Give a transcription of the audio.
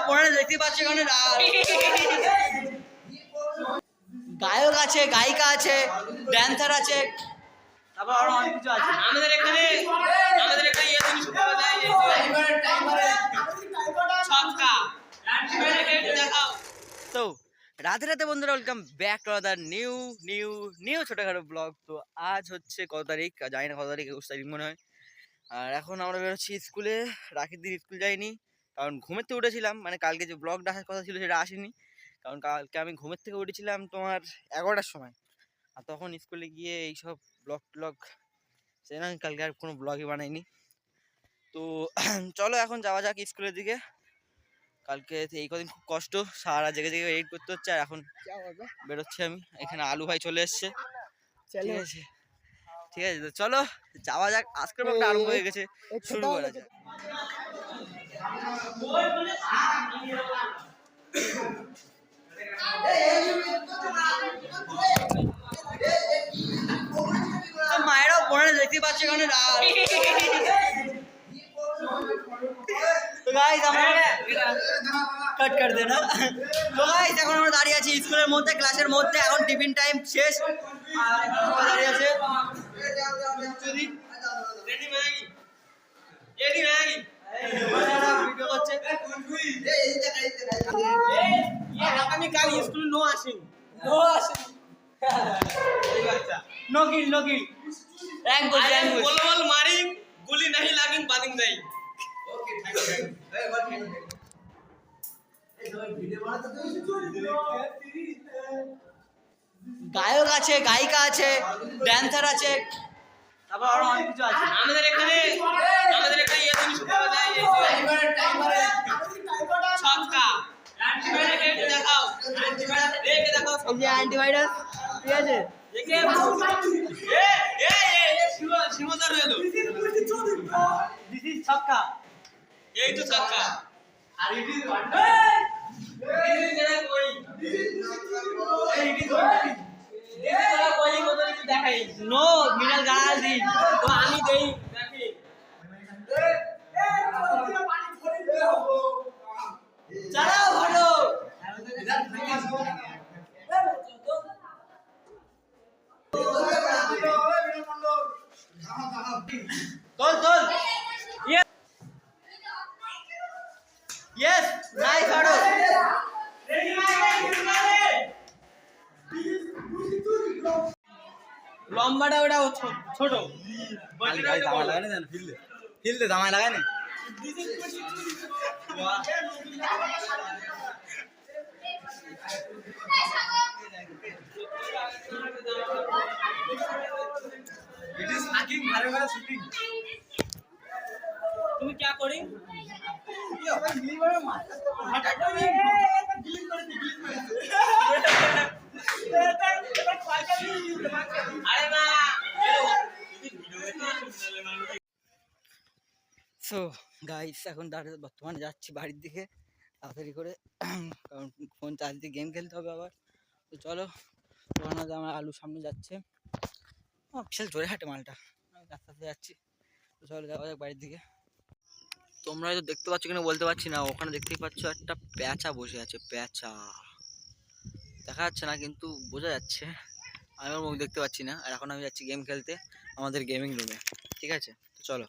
পড়ে দেখতে পাচ্ছি এখানে গায়ক আছে, গায়িকা আছে, ড্যান্সার আছে, তারপর আরো অনেক কিছু আছে। আমাদের এখানে ইয়ে জিনিস পাওয়া যায়, ছক্কা দেখাও। তো রাতে রাতে বন্ধুরা, welcome back to other new ছোটখাটো ব্লগ। তো আজ হচ্ছে কত তারিখ জানি না, কত তারিখ, 21 তারিখ মনে হয়। আর এখন আমরা বেরোচ্ছি স্কুলে। রাখির দিন স্কুল যাইনি, কারণ ঘুমের থেকে উঠেছিলাম। মানে কালকে যে ব্লগটা আসার কথা ছিল সেটা আসেনি, কারণ কালকে আমি ঘুমের থেকে উঠেছিলাম তোমার 11টার সময়। আর তখন স্কুলে গিয়ে এইসব ব্লগ সে না, কালকে আর কোনো ব্লগই বানাইনি। তো চলো এখন যাওয়া যাক স্কুলের দিকে। কালকে এই কদিন খুব কষ্ট, সারা জেগে জেগে এডিট করতে হচ্ছে। আর এখন বেরোচ্ছি আমি। এখানে আলু ভাই চলে এসছে, ঠিক আছে ঠিক আছে। তো চলো যাওয়া যাক, আজকের ব্লগটা আরম্ভ হয়ে গেছে, শুরু করা যাক। মায়েরাও পড়ে দেখতে পাচ্ছে এখানে। তো গাইস আমরা কাট कर देना। তো গাইস এখন আমরা দাঁড়িয়ে আছি স্কুলের মধ্যে, ক্লাসের মধ্যে। এখন টিফিন টাইম শেষ, আর দাঁড়িয়ে আছে ভিডিও করছে। আগামীকাল স্কুলে নো আসেন, नो किल रैंक বল মারি গুলি नहीं লাগিন বাদিং নাই। গায়ক আছে, গায়িকা আছে, ড্যান্সার আছে, তারপর আরো অনেক কিছু আছে। আমাদের এখানে ইয়ে জিনিস পাওয়া যায়, ছক্কা দেখাও, দেখাও এই যে অ্যান্টিভাইরাস, ঠিক আছে। শিবদার এলো, দিস ইজ ছক্কা। এই তো ছক্কা। আর ইট ইজ দেখাই নো মিডল গালাজি। তো আমি দেই দেখি চালাও ভালো। তোল ইয়েস নাইস হাডো। লম্বাটা ওটা ছোট ফিল্ডে জামাই লাগায় না। इट इज हॅकिंग मारे मारे शूटिंग। তুমি क्या करी अरे ना সো গাইস এখন বর্তমানে যাচ্ছি বাড়ির দিকে তাড়াতাড়ি করে, কারণ ফোন চার্জ দিয়ে গেম খেলতে হবে আবার। তো চলো, ওখানে আমার আলুর সামনে যাচ্ছে, বিশাল জোরে হাঁটে মালটা, আমি রাস্তা আস্তে যাচ্ছি। তো চলো যাওয়া যাক বাড়ির দিকে। তোমরা হয়তো দেখতে পাচ্ছ কিনা বলতে পারছি না, ওখানে দেখতেই পাচ্ছ একটা প্যাঁচা বসে আছে। প্যাঁচা দেখা যাচ্ছে না কিন্তু বোঝা যাচ্ছে, আমি ওর মুখ দেখতে পাচ্ছি না। আর এখন আমি যাচ্ছি গেম খেলতে আমাদের গেমিং রুমে, ঠিক আছে। তো চলো।